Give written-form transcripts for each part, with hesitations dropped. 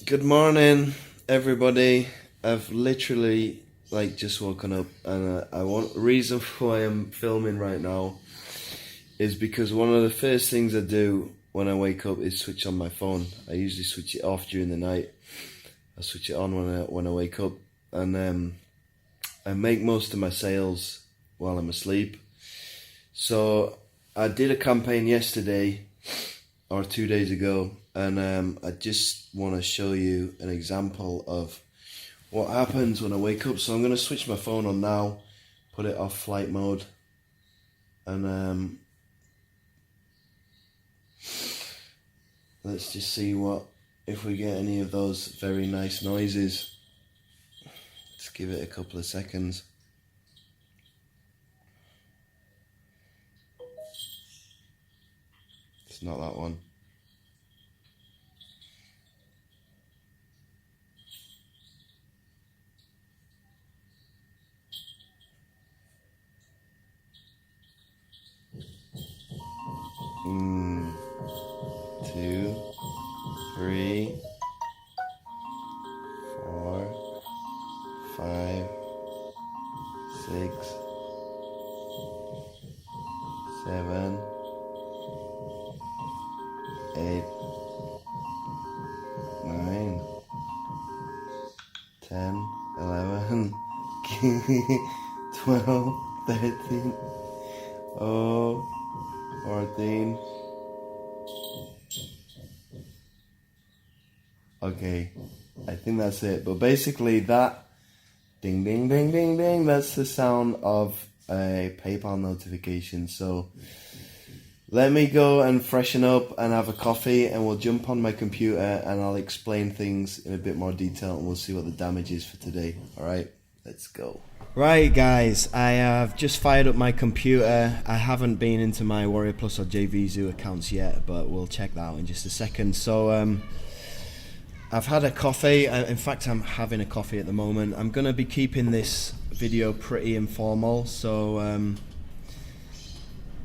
Good morning, everybody. I've literally just woken up, and I want reason why I'm filming right now is because one of the first things I do when I wake up is switch on my phone. I usually switch it off during the night. I switch it on when I wake up, and I make most of my sales while I'm asleep. So I did a campaign yesterday or 2 days ago, and I just want to show you an example of what happens when I wake up. So I'm going to switch my phone on now, put it off flight mode, and let's just see if we get any of those very nice noises. Let's give it a couple of seconds. It's not that one. Two, three, 4, 5, 6, 7, 8, 9, 10, 11, 12, 13, 14. Okay, I think that's it. But basically that ding ding ding ding ding, that's the sound of a PayPal notification. So let me go and freshen up and have a coffee, and we'll jump on my computer and I'll explain things in a bit more detail, and we'll see what the damage is for today. Alright, let's go. Right guys, I have just fired up my computer. I haven't been into my Warrior Plus or JVZoo accounts yet, but we'll check that out in just a second. So I've had a coffee. In fact, I'm having a coffee at the moment. I'm going to be keeping this video pretty informal, so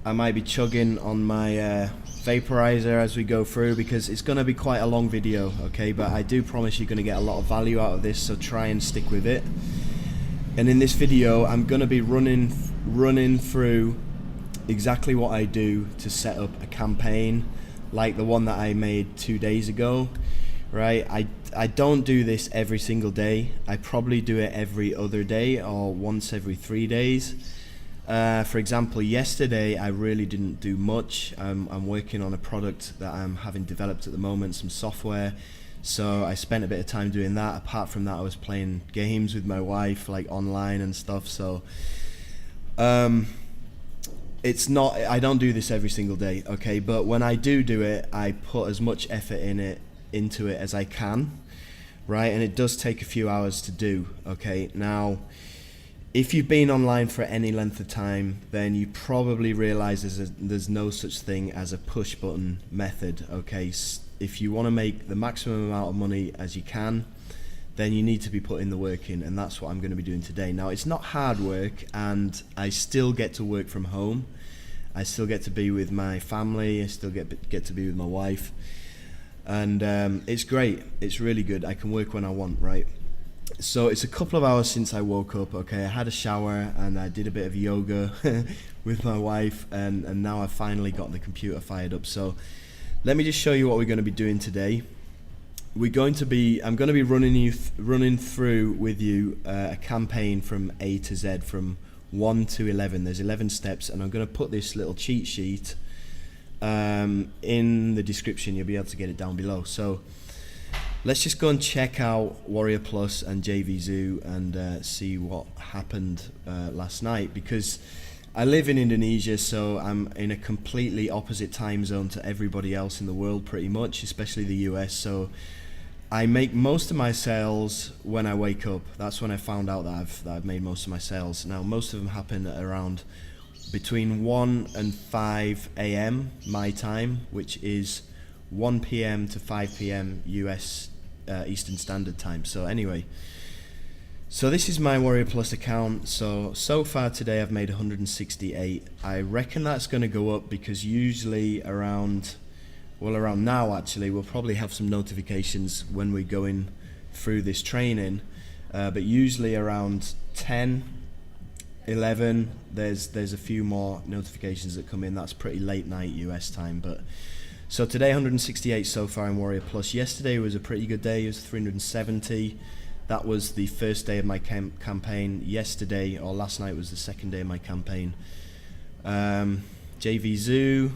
I might be chugging on my vaporizer as we go through, because it's going to be quite a long video, okay? But I do promise you're going to get a lot of value out of this, so try and stick with it. And in this video, I'm going to be running through exactly what I do to set up a campaign like the one that I made 2 days ago. Right, I don't do this every single day. I probably do it every other day or once every 3 days. For example, yesterday I really didn't do much. I'm working on a product that I'm having developed at the moment, some software. So I spent a bit of time doing that. Apart from that, I was playing games with my wife, like online and stuff. So it's not, I don't do this every single day, okay? But when I do it, I put as much effort into it as I can, right? And it does take a few hours to do, okay? Now, if you've been online for any length of time, then you probably realize there's no such thing as a push button method, okay? If you want to make the maximum amount of money as you can, then you need to be putting the work in, and that's what I'm going to be doing today. Now, it's not hard work, and I still get to work from home. I still get to be with my family. I still get to be with my wife. And it's great. It's really good. I can work when I want, right? So it's a couple of hours since I woke up, okay? I had a shower and I did a bit of yoga with my wife, and now I've finally got the computer fired up. So let me just show you what we're going to be doing today. I'm going to be running through with you a campaign from A to Z, from 1 to 11. There's 11 steps, and I'm going to put this little cheat sheet in the description. You'll be able to get it down below. So let's just go and check out Warrior Plus and JVZoo and see what happened last night, because I live in Indonesia, so I'm in a completely opposite time zone to everybody else in the world, pretty much, especially the US. So I make most of my sales when I wake up. That's when I found out that I've made most of my sales. Now, most of them happen at around between 1 and 5 a.m. my time, which is 1 p.m. to 5 p.m. US Eastern Standard Time. So anyway, so this is my Warrior Plus account. So far today I've made 168. I reckon that's going to go up, because usually around well, around now actually, we'll probably have some notifications when we're going through this training, but usually around 10, 11, there's a few more notifications that come in. That's pretty late night US time. But so today 168 so far in Warrior Plus. Yesterday was a pretty good day. It was 370. That was the first day of my campaign. Yesterday or last night was the second day of my campaign. JV Zoo,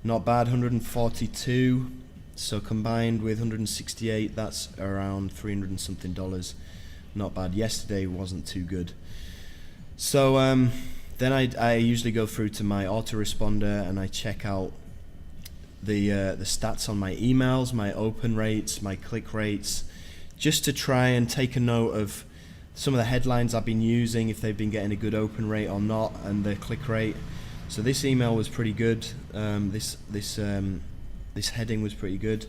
not bad, 142. So combined with 168, that's around $300 and something. Not bad. Yesterday wasn't too good. So then I usually go through to my autoresponder and I check out the stats on my emails, my open rates, my click rates, just to try and take a note of some of the headlines I've been using, if they've been getting a good open rate or not, and the click rate. So this email was pretty good. This heading was pretty good.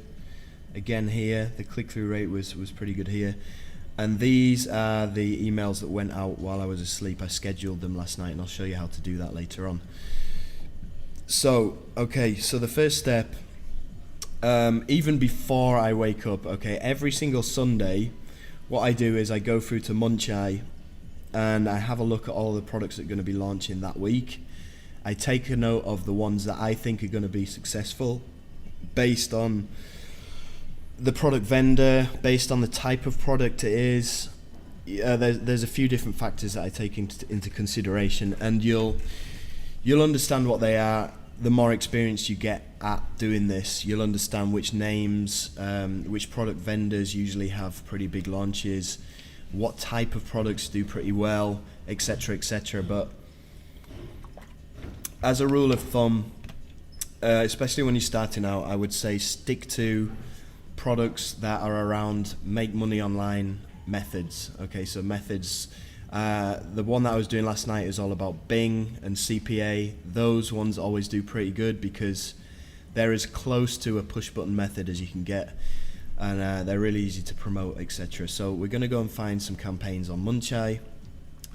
Again here, the click-through rate was pretty good here. And these are the emails that went out while I was asleep. I scheduled them last night, and I'll show you how to do that later on. So, okay, so the first step, even before I wake up, okay, every single Sunday, what I do is I go through to Munchai, and I have a look at all the products that are going to be launching that week. I take a note of the ones that I think are going to be successful based on the product vendor, based on the type of product it is. There's a few different factors that I take into consideration, and you'll understand what they are. The more experience you get at doing this, you'll understand which names, which product vendors usually have pretty big launches, what type of products do pretty well, etc., etc. But as a rule of thumb, especially when you're starting out, I would say stick to products that are around make money online methods. Okay, so methods, the one that I was doing last night is all about Bing and CPA. Those ones always do pretty good because they're as close to a push button method as you can get, and they're really easy to promote, etc. So we're going to go and find some campaigns on Munchai,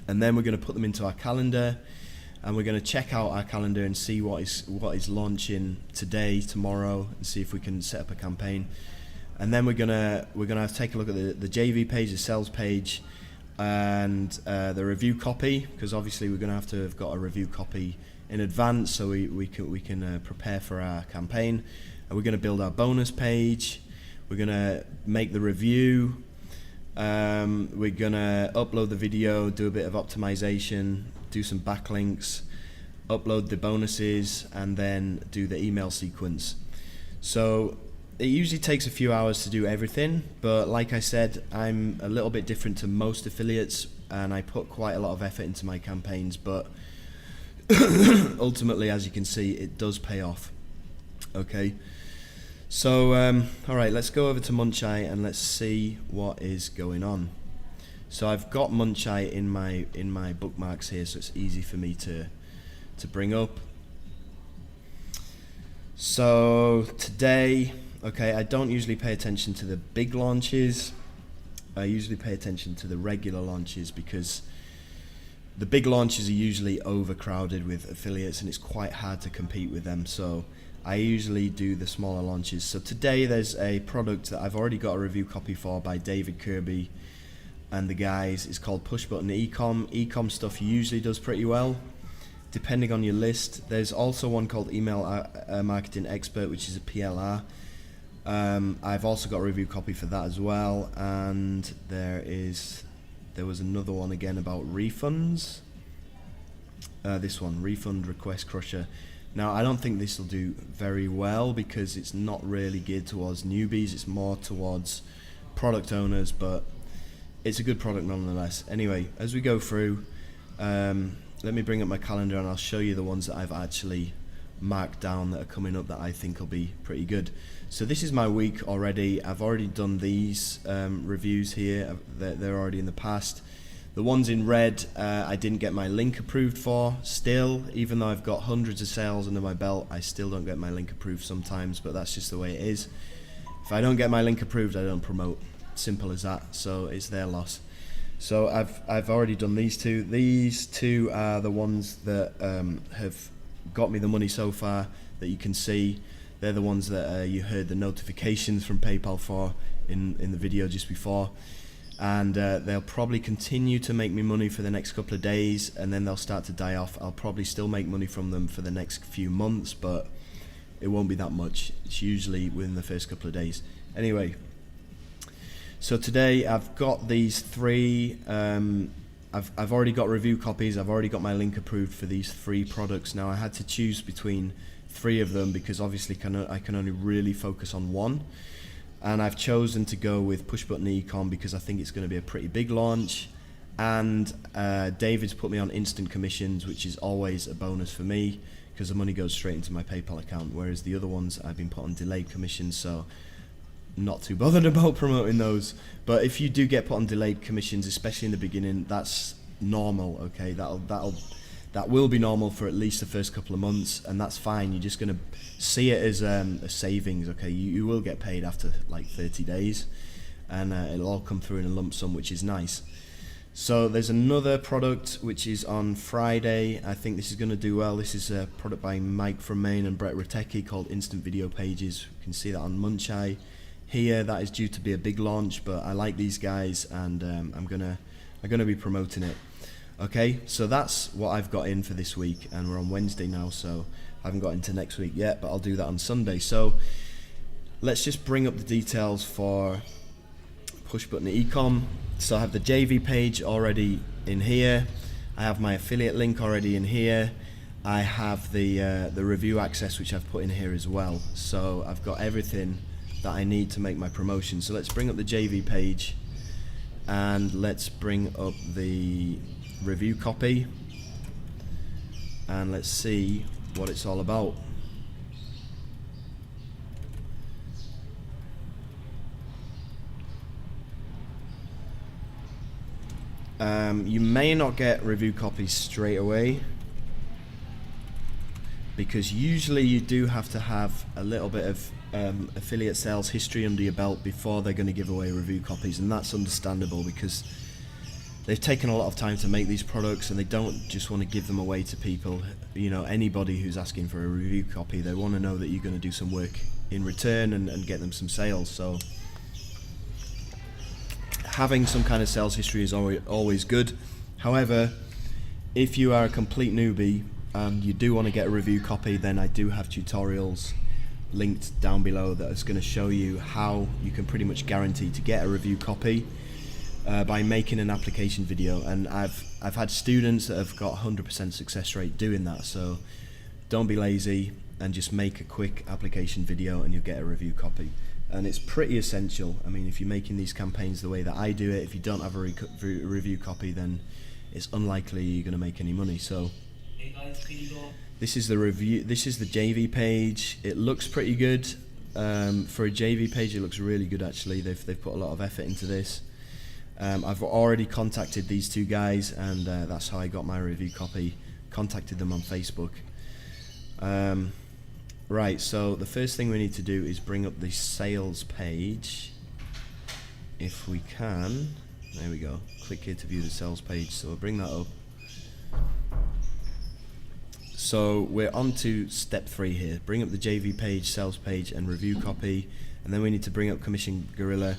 and then we're going to put them into our calendar, and we're going to check out our calendar and see what is launching today, tomorrow, and see if we can set up a campaign. And then we're gonna take a look at the JV page, the sales page, and the review copy, because obviously we're gonna have to have got a review copy in advance so we can prepare for our campaign. And we're gonna build our bonus page. We're gonna make the review. We're gonna upload the video, do a bit of optimization, do some backlinks, upload the bonuses, and then do the email sequence. So it usually takes a few hours to do everything, but like I said, I'm a little bit different to most affiliates, and I put quite a lot of effort into my campaigns, but ultimately, as you can see, it does pay off. Okay, so all right, let's go over to Munchai and let's see what is going on. So I've got Munchai in my bookmarks here, so it's easy for me to bring up. So today, okay, I don't usually pay attention to the big launches. I usually pay attention to the regular launches because the big launches are usually overcrowded with affiliates and it's quite hard to compete with them. So I usually do the smaller launches. So today there's a product that I've already got a review copy for by David Kirby and the guys. It's called Push Button Ecom. Ecom stuff usually does pretty well, depending on your list. There's also one called Email Marketing Expert, which is a PLR. I've also got a review copy for that as well, and there was another one again about refunds. This one, Refund Request Crusher. Now I don't think this will do very well because it's not really geared towards newbies, it's more towards product owners, but it's a good product nonetheless. Anyway, as we go through, let me bring up my calendar and I'll show you the ones that I've actually marked down that are coming up that I think will be pretty good. So this is my week already. I've already done these reviews here. They're already in the past. The ones in red, I didn't get my link approved for still. Even though I've got hundreds of sales under my belt, I still don't get my link approved sometimes, but that's just the way it is. If I don't get my link approved, I don't promote. Simple as that. So it's their loss. So I've already done these two. These two are the ones that have got me the money so far that you can see. They're the ones that you heard the notifications from PayPal for in the video just before. And they'll probably continue to make me money for the next couple of days, and then they'll start to die off. I'll probably still make money from them for the next few months, but it won't be that much. It's usually within the first couple of days. Anyway, so today I've got these three. I've already got review copies. I've already got my link approved for these 3 products. Now I had to choose between 3 of them because obviously I can only really focus on one. And I've chosen to go with push button ecom because I think it's going to be a pretty big launch. And David's put me on instant commissions, which is always a bonus for me because the money goes straight into my PayPal account, whereas the other ones I've been put on delayed commissions, so not too bothered about promoting those. But if you do get put on delayed commissions, especially in the beginning, that's normal, okay? That will be normal for at least the first couple of months, and that's fine. You're just going to see it as a savings, okay? You will get paid after like 30 days, and it'll all come through in a lump sum, which is nice. So there's another product which is on Friday. I think this is going to do well. This is a product by Mike from Maine and Brett Ratecki called Instant Video Pages. You can see that on Munchai here. That is due to be a big launch, but I like these guys, and I'm gonna be promoting it. Okay, so that's what I've got in for this week, and we're on Wednesday now, so I haven't got into next week yet, but I'll do that on Sunday. So let's just bring up the details for push button ecom. So I have the JV page already in here. I have my affiliate link already in here. I have the review access, which I've put in here as well. So I've got everything that I need to make my promotion. So let's bring up the JV page, and let's bring up the review copy, and let's see what it's all about. You may not get review copies straight away because usually you do have to have a little bit of affiliate sales history under your belt before they're going to give away review copies, and that's understandable because they've taken a lot of time to make these products, and they don't just want to give them away to people, you know, anybody who's asking for a review copy. They want to know that you're going to do some work in return and get them some sales. So having some kind of sales history is always good. However, if you are a complete newbie and you do want to get a review copy, then I do have tutorials linked down below that is going to show you how you can pretty much guarantee to get a review copy by making an application video. And I've had students that have got 100% success rate doing that, so don't be lazy and just make a quick application video and you'll get a review copy. And it's pretty essential. I mean, if you're making these campaigns the way that I do it, if you don't have a review copy, then it's unlikely you're going to make any money. So this is the review. This is the JV page. It looks pretty good. For a JV page, it looks really good actually. They've put a lot of effort into this. I've already contacted these 2 guys, and that's how I got my review copy. Contacted them on Facebook. Right, so the first thing we need to do is bring up the sales page, if we can. There we go. Click here to view the sales page. So we'll bring that up. So we're on to step 3 here. Bring up the JV page, sales page, and review copy, and then we need to bring up Commission Gorilla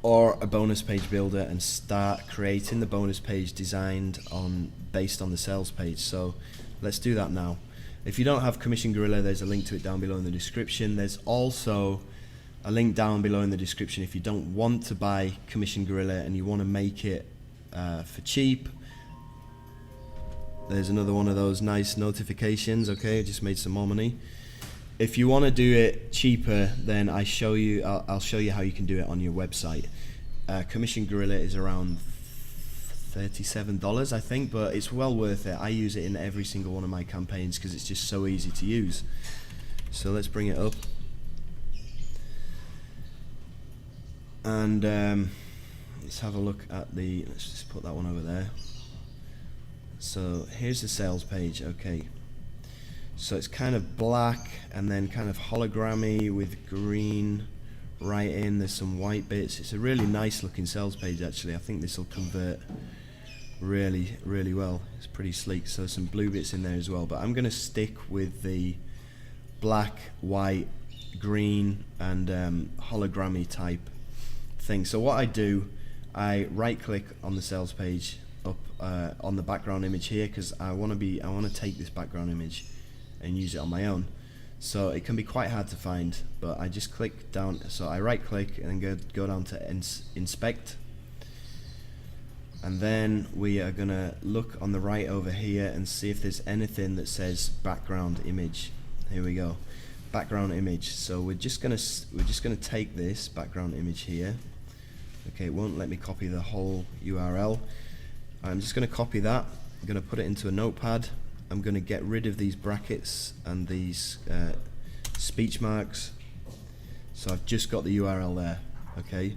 or a bonus page builder and start creating the bonus page designed based on the sales page. So let's do that now. If you don't have Commission Gorilla, there's a link to it down below in the description. There's also a link down below in the description if you don't want to buy Commission Gorilla and you want to make it for cheap. There's another one of those nice notifications. Okay, I just made some more money. If you want to do it cheaper, then I'll show you how you can do it on your website. Commission Gorilla is around $37, I think, but it's well worth it. I use it in every single one of my campaigns because it's just so easy to use. So let's bring it up, and let's have a look at let's just put that one over there. So here's the sales page. Okay, so it's kind of black and then kind of hologrammy with green writing. There's some white bits. It's a really nice looking sales page actually. I think this will convert really well. It's pretty sleek. So some blue bits in there as well, but I'm going to stick with the black, white, green, and hologrammy type thing. So what I do, I right click on the sales page up on the background image here, because I want to take this background image and use it on my own. So it can be quite hard to find, but I just click down. So I right click and then go down to inspect, and then we are gonna look on the right over here and see if there's anything that says background image. Here we go, background image. So we're just gonna take this background image here. Okay, it won't let me copy the whole URL. I'm just gonna copy that. I'm gonna put it into a notepad. I'm gonna get rid of these brackets and these speech marks. So I've just got the URL there. Okay,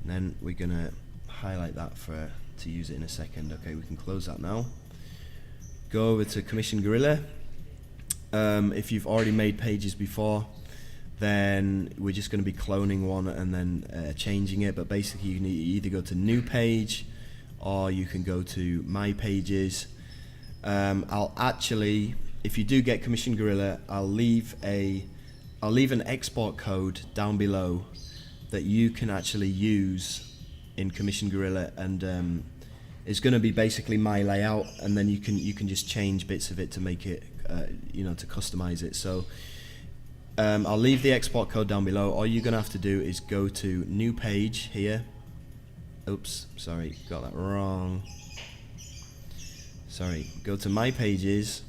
and then we're gonna highlight that to use it in a second. Okay, we can close that now. Go over to Commission Gorilla. If you've already made pages before, then we're just going to be cloning one and then changing it. But basically, you either go to New Page or you can go to My Pages. I'll actually, if you do get Commission Gorilla, I'll leave an export code down below that you can actually use in Commission Gorilla, and it's going to be basically my layout, and then you can just change bits of it to make it to customize it. So I'll leave the export code down below. All you're going to have to do is go to New Page here. Oops, sorry, got that wrong. Sorry, go to My Pages,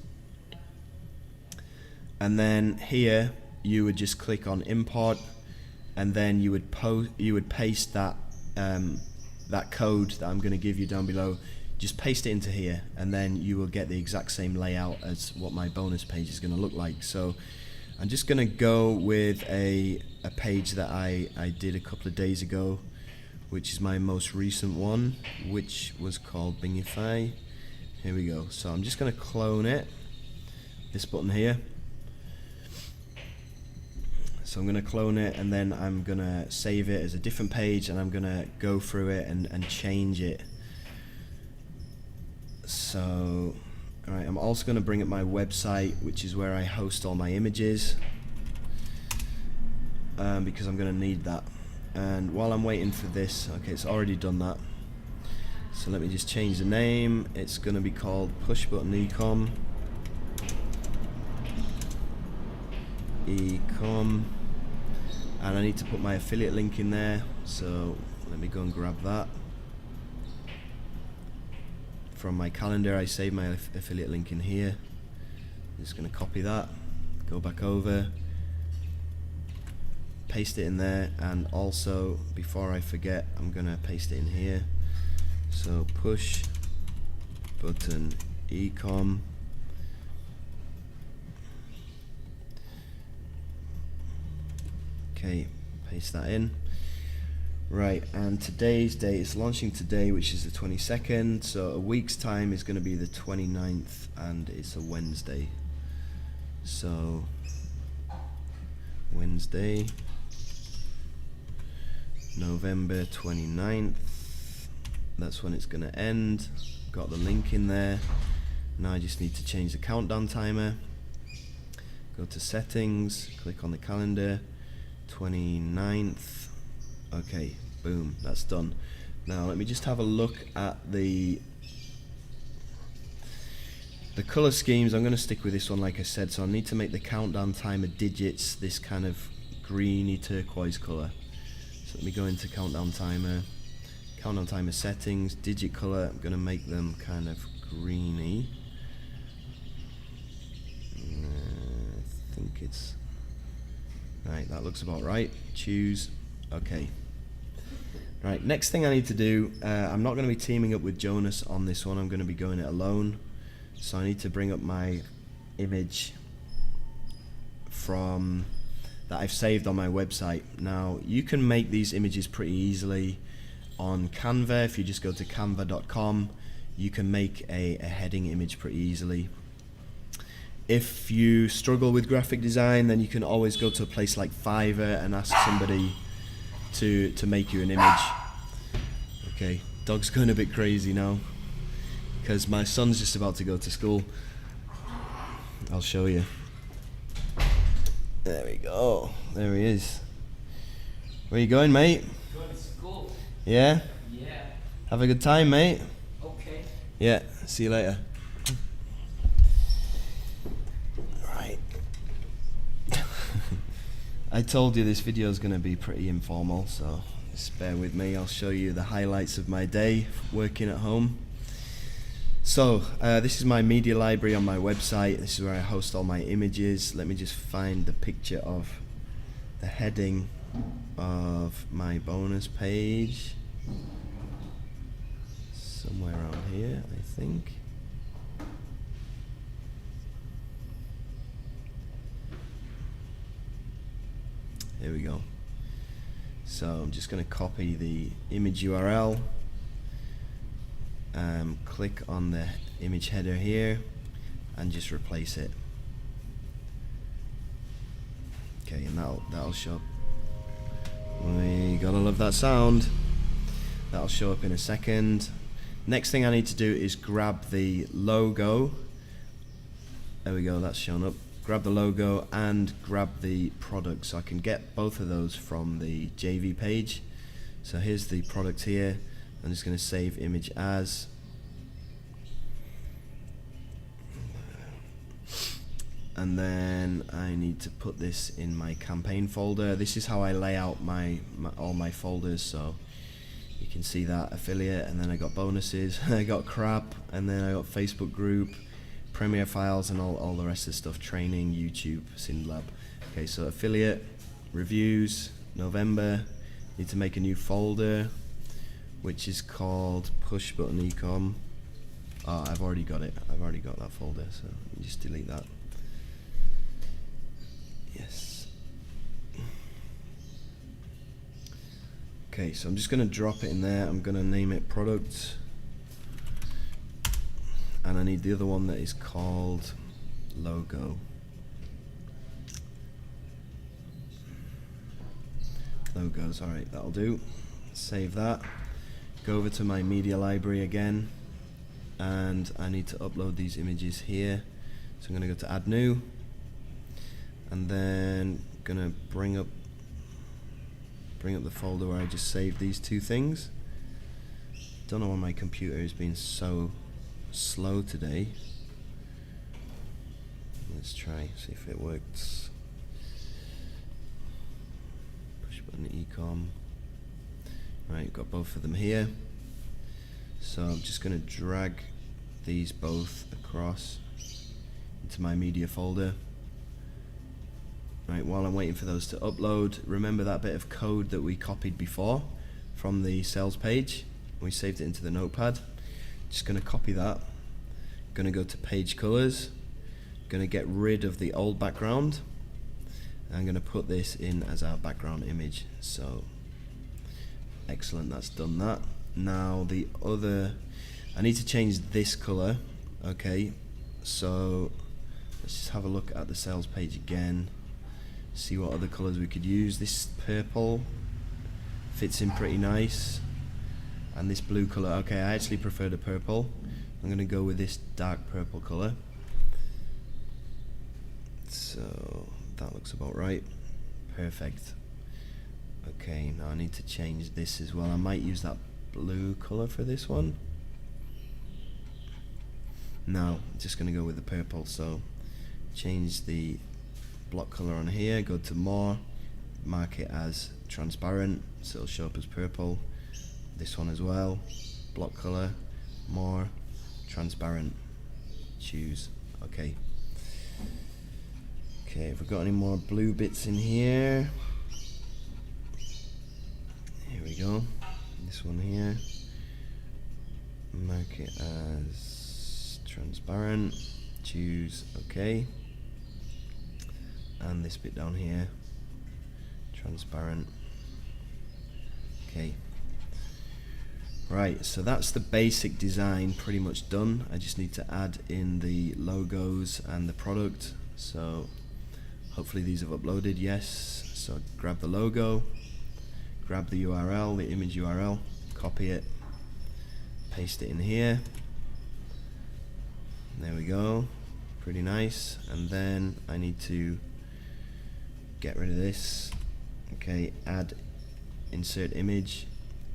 and then here you would just click on Import, and then you would paste that that code that I'm going to give you down below. Just paste it into here, and then you will get the exact same layout as what my bonus page is going to look like. So I'm just going to go with a page that I did a couple of days ago, which is my most recent one, which was called Bingify. Here we go. So I'm just going to clone it, this button here. So I'm going to clone it, and then I'm going to save it as a different page, and I'm going to go through it and change it. So, alright, I'm also going to bring up my website, which is where I host all my images, because I'm going to need that. And while I'm waiting for this, okay, it's already done that. So let me just change the name. It's going to be called Push Button Ecom. And I need to put my affiliate link in there, so let me go and grab that. From my calendar, I save my affiliate link in here. I'm just going to copy that, go back over, paste it in there, and also, before I forget, I'm going to paste it in here. So Push Button Ecom. Okay, paste that in. Right, and today's date is launching today, which is the 22nd, so a week's time is going to be the 29th, and it's a Wednesday. So, Wednesday, November 29th, that's when it's going to end. Got the link in there. Now I just need to change the countdown timer. Go to Settings, click on the calendar. 29th. Okay, boom, that's done. Now let me just have a look at the color schemes. I'm going to stick with this one, like I said. So I need to make the countdown timer digits this kind of greeny turquoise color. So let me go into countdown timer settings, digit color. I'm going to make them kind of greeny. I think it's right, that looks about right. Choose. Okay. Right, next thing I need to do, I'm not going to be teaming up with Jonas on this one. I'm going to be going it alone. So I need to bring up my image from that I've saved on my website. Now, you can make these images pretty easily on Canva. If you just go to canva.com, you can make a heading image pretty easily. If you struggle with graphic design, then you can always go to a place like Fiverr and ask somebody to make you an image. Okay, dog's going a bit crazy now because my son's just about to go to school. I'll show you. There we go. There he is. Where you going, mate? Going to school. Yeah? Yeah. Have a good time, mate. Okay. Yeah, see you later. Right. I told you this video is going to be pretty informal, so just bear with me. I'll show you the highlights of my day working at home. So, this is my media library on my website. This is where I host all my images. Let me just find the picture of the heading of my bonus page. Somewhere around here, I think. Here we go. So I'm just going to copy the image URL. Click on the image header here and just replace it. Okay, and that'll show up. We gotta love that sound. That'll show up in a second. Next thing I need to do is grab the logo. There we go, that's shown up. Grab the logo and grab the product, so I can get both of those from the JV page. So here's the product here. I'm just going to save image as. And then I need to put this in my campaign folder. This is how I lay out all my folders, so you can see that affiliate, and then I got bonuses, I got crap, and then I got Facebook group, Premiere files, and all the rest of the stuff, training, YouTube, SynLab. Okay, so affiliate, reviews, November, need to make a new folder, which is called push button ecom. Oh, I've already got it. I've already got that folder, so let me just delete that. Yes. Okay, so I'm just going to drop it in there. I'm going to name it product. And I need the other one that is called logo. Logos, alright, that'll do. Save that. Go over to my media library again. And I need to upload these images here. So I'm going to go to add new. And then I'm going to bring up the folder where I just saved these two things. Don't know why my computer has been so slow today. Let's try, see if it works. Push button ecom. Right, got both of them here. So I'm just going to drag these both across into my media folder. Right, while I'm waiting for those to upload, remember that bit of code that we copied before from the sales page? We saved it into the notepad. Just going to copy that. Going to go to page colors. Going to get rid of the old background. I'm going to put this in as our background image. So, excellent, that's done that. Now the other, I need to change this color. Okay, so let's just have a look at the sales page again. See what other colors we could use. This purple fits in pretty nice. And this blue color, okay, I actually prefer the purple. I'm going to go with this dark purple color. So that looks about right. Perfect. Okay, now I need to change this as well. I might use that blue color for this one. No, I'm just going to go with the purple. So change the block color on here, go to more, mark it as transparent, so it'll show up as purple. This one as well, block color, more, transparent, choose. Okay. Okay, have we got any more blue bits in here? Here we go. This one here, mark it as transparent, choose. Okay. And this bit down here, transparent. Okay. Right, so that's the basic design pretty much done. I just need to add in the logos and the product. So hopefully these have uploaded, yes. So grab the logo, grab the URL, the image URL, copy it, paste it in here. There we go, pretty nice. And then I need to get rid of this. Okay, add insert image,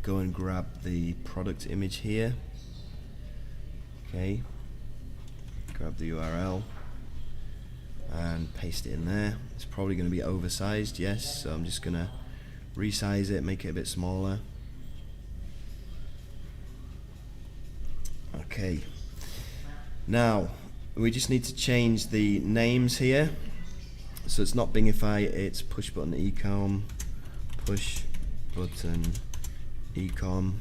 go and grab the product image here. Okay, grab the URL and paste it in there. It's probably going to be oversized, yes, so I'm just going to resize it, make it a bit smaller. Okay, now we just need to change the names here. So it's not Bingify, it's push button ecom, push button ecom.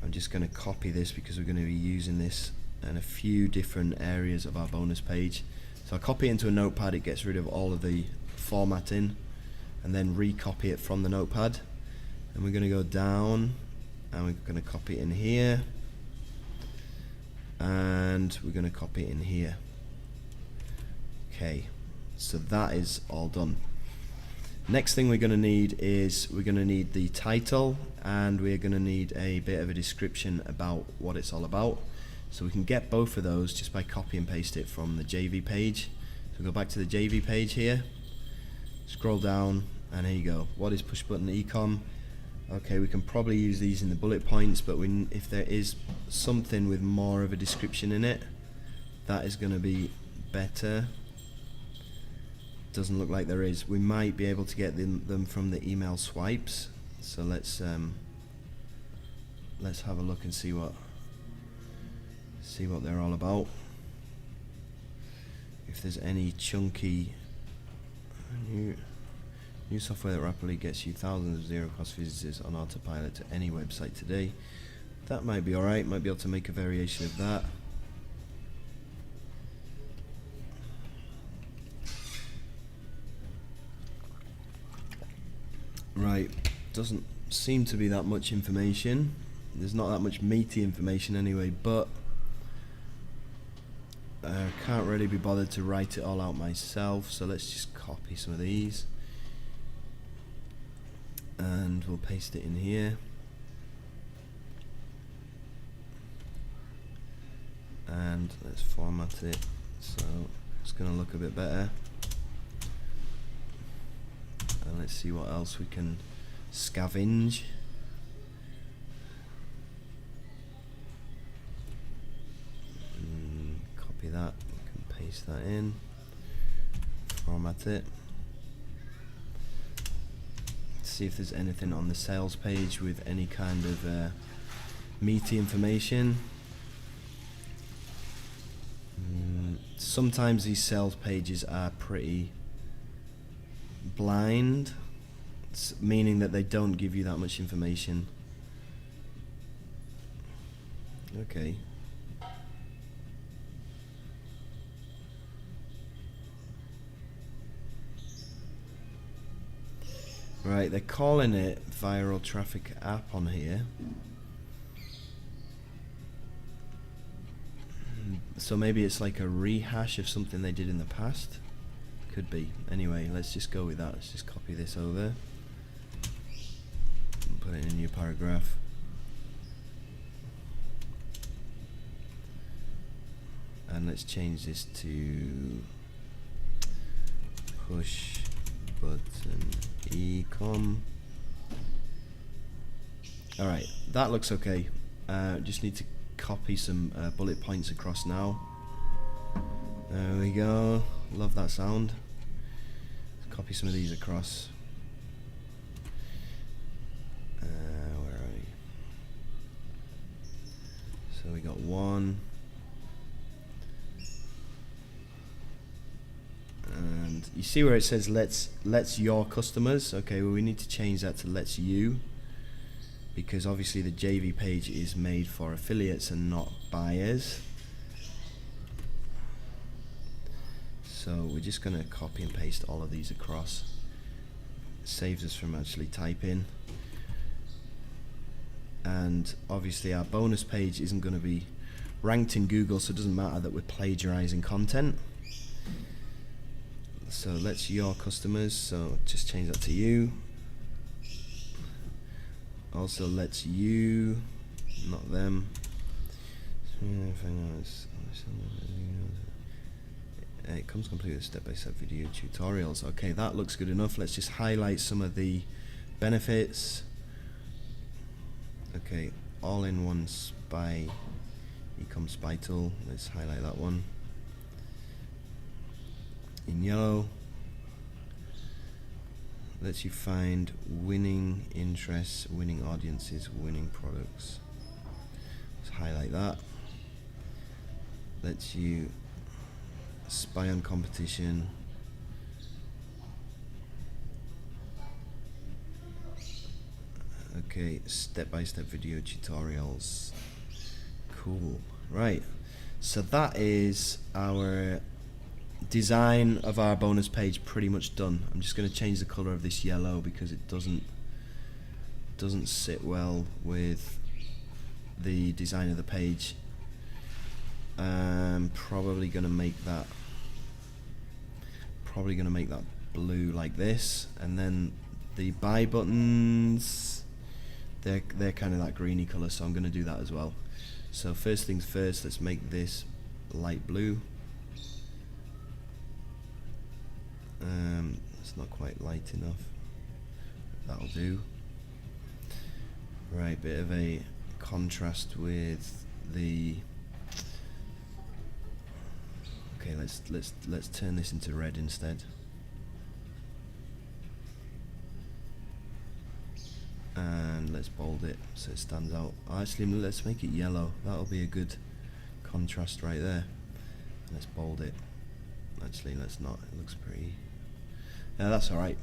I'm just going to copy this because we're going to be using this in a few different areas of our bonus page. So I copy it into a notepad, it gets rid of all of the formatting, and then recopy it from the notepad. And we're going to go down and we're going to copy it in here, and we're going to copy it in here. Okay, so that is all done. Next thing we're going to need is we're going to need the title, and we're going to need a bit of a description about what it's all about. So we can get both of those just by copy and paste it from the JV page. So go back to the JV page here, scroll down, and here you go. What is push button ecom? Okay, we can probably use these in the bullet points, but if there is something with more of a description in it, that is going to be better. Doesn't look like there is. We might be able to get them from the email swipes. So let's have a look and see what they're all about. If there's any chunky new software that rapidly gets you thousands of zero-cost visitors on autopilot to any website today, that might be alright. Might be able to make a variation of that. Right, doesn't seem to be that much information. There's not that much meaty information anyway, but I can't really be bothered to write it all out myself, so let's just copy some of these and we'll paste it in here. And let's format it so it's going to look a bit better. And let's see what else we can scavenge. Copy that, we can paste that in, format it. See if there's anything on the sales page with any kind of meaty information. Sometimes these sales pages are pretty blind, meaning that they don't give you that much information. Okay. Right, they're calling it viral traffic app on here. So maybe it's like a rehash of something they did in the past. Could be. Anyway, let's just go with that. Let's just copy this over and put it in a new paragraph. And let's change this to push button ecom. Alright, that looks okay. Just need to copy some bullet points across now. There we go. Love that sound. Let's copy some of these across. Where are we? So we got one. And you see where it says let's your customers. Okay, well we need to change that to let's you, because obviously the JV page is made for affiliates and not buyers. So we're just going to copy and paste all of these across. It saves us from actually typing. And obviously our bonus page isn't going to be ranked in Google, so it doesn't matter that we're plagiarizing content. So let's your customers, so just change that to you. Also let's you, not them. it comes complete with step-by-step video tutorials. Okay, that looks good enough. Let's just highlight some of the benefits. Okay, all-in-one spy, ecom spy tool. Let's highlight that one. In yellow, lets you find winning interests, winning audiences, winning products. Let's highlight that. Lets you spy on competition. Okay, step-by-step video tutorials. Cool. Right. So that is our design of our bonus page pretty much done. I'm just going to change the color of this yellow because it doesn't sit well with the design of the page. Probably going to make that blue like this, and then the buy buttons, they're kind of that greeny color, so I'm going to do that as well. So first things first, let's make this light blue. It's not quite light enough. That'll do. Right, bit of a contrast with the. Okay, let's turn this into red instead. And let's bold it so it stands out. Actually, let's make it yellow. That'll be a good contrast right there. Let's bold it. Actually, let's not. It looks pretty. Yeah, that's alright.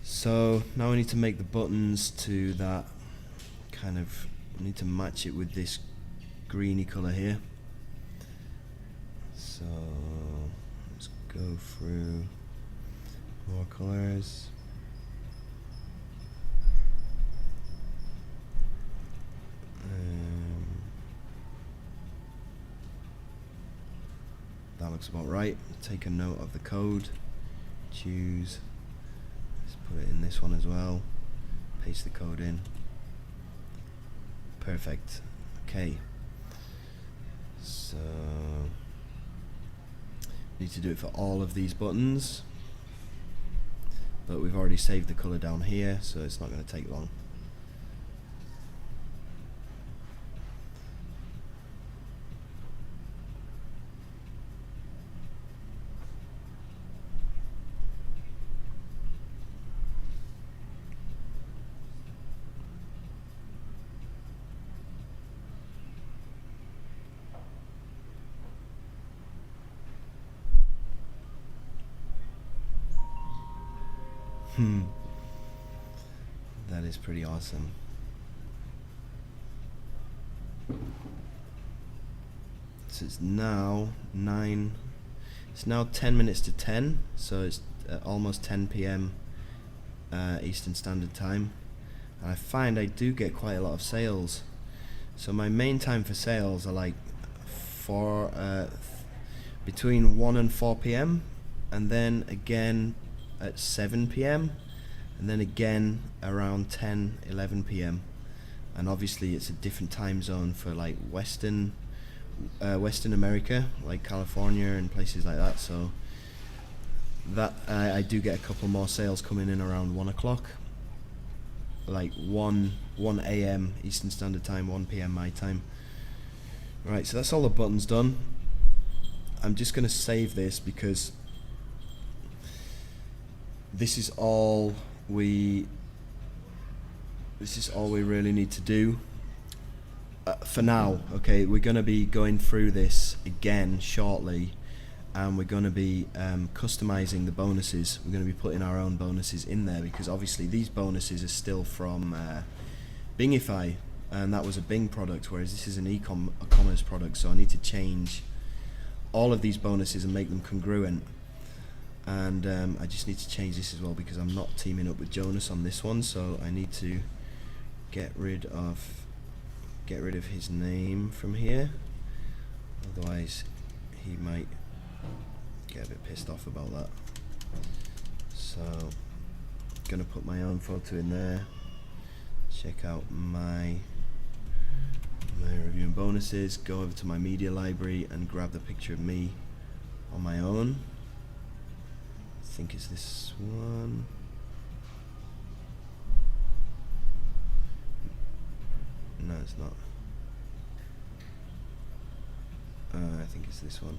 So now we need to make the buttons to that kind of. We need to match it with this greeny colour here. So let's go through more colours. That looks about right. Take a note of the code. Choose. Let's put it in this one as well. Paste the code in. Perfect. Okay. So need to do it for all of these buttons, but we've already saved the color down here, so it's not going to take long. That is pretty awesome. So it's now 10 minutes to 10, so it's almost 10 p.m. Eastern Standard Time, and I find I do get quite a lot of sales. So my main time for sales are like between 1 and 4 p.m. and then again at 7 p.m. and then again around 10-11 p.m. and obviously it's a different time zone for like Western America, like California and places like that, so that I do get a couple more sales coming in around 1 o'clock, like 1 a.m. Eastern Standard Time, 1 p.m. my time. Right, so that's all the buttons done. I'm just going to save this because this is all we really need to do for now. Okay, we're going to be going through this again shortly, and we're going to be customizing the bonuses. We're going to be putting our own bonuses in there because obviously these bonuses are still from Bingify, and that was a Bing product, whereas this is an e-commerce product, so I need to change all of these bonuses and make them congruent. And I just need to change this as well because I'm not teaming up with Jonas on this one, so I need to get rid of his name from here, otherwise he might get a bit pissed off about that. So gonna put my own photo in there. Check out my review and bonuses, go over to my media library and grab the picture of me on my own. I think it's this one. No, it's not. I think it's this one.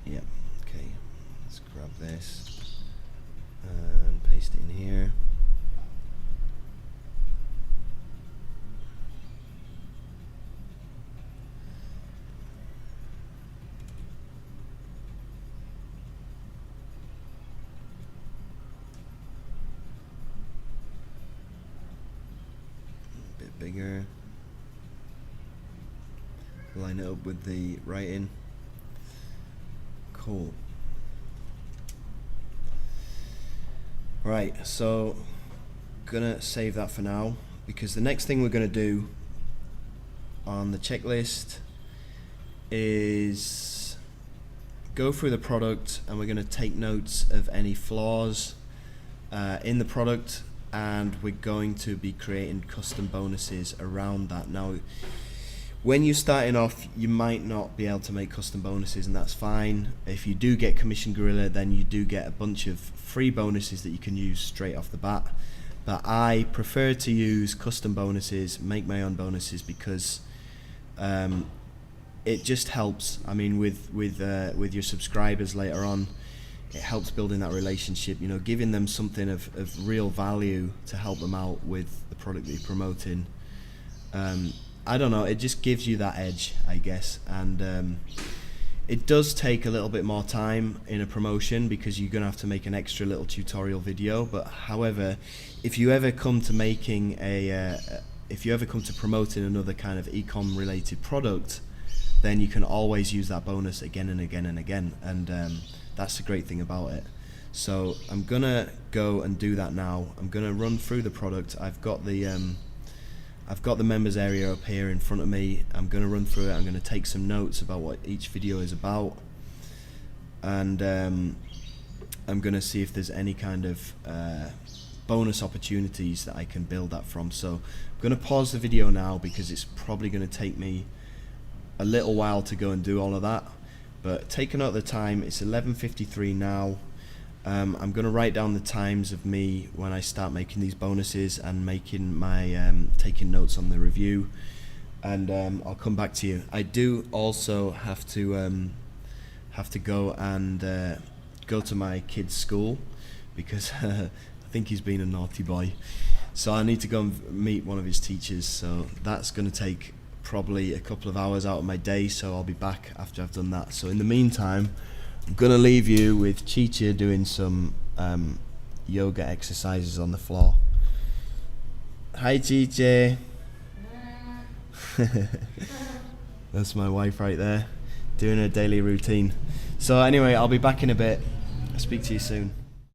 Yep, okay. Let's grab this and paste it in here. A bit bigger. Line it up with the writing. Cool. Right, so gonna save that for now, because the next thing we're gonna do on the checklist is go through the product, and we're gonna take notes of any flaws in the product, and we're going to be creating custom bonuses around that. Now, when you're starting off, you might not be able to make custom bonuses, and that's fine. If you do get Commission Gorilla, then you do get a bunch of free bonuses that you can use straight off the bat. But I prefer to use custom bonuses, make my own bonuses, because it just helps. I mean, with your subscribers later on, it helps building that relationship. You know, giving them something of real value to help them out with the product that you're promoting. I don't know, it just gives you that edge, I guess, and it does take a little bit more time in a promotion, because you're gonna have to make an extra little tutorial video. But however, if you ever come to making if you ever come to promoting another kind of e-com related product, then you can always use that bonus again and again and again, and that's the great thing about it. So I'm gonna go and do that now. I'm gonna run through the product. I've got the members area up here in front of me. I'm going to run through it. I'm going to take some notes about what each video is about, and I'm going to see if there's any kind of bonus opportunities that I can build that from. So I'm going to pause the video now, because it's probably going to take me a little while to go and do all of that. But take a note of the time. It's 11:53 now. I'm going to write down the times of me when I start making these bonuses and making my taking notes on the review, and I'll come back to you. I do also have to go and go to my kid's school, because I think he's been a naughty boy, so I need to go and meet one of his teachers. So that's going to take probably a couple of hours out of my day, so I'll be back after I've done that. So in the meantime, I'm going to leave you with Chicha doing some yoga exercises on the floor. Hi, Chicha. That's my wife right there, doing her daily routine. So anyway, I'll be back in a bit. I'll speak to you soon.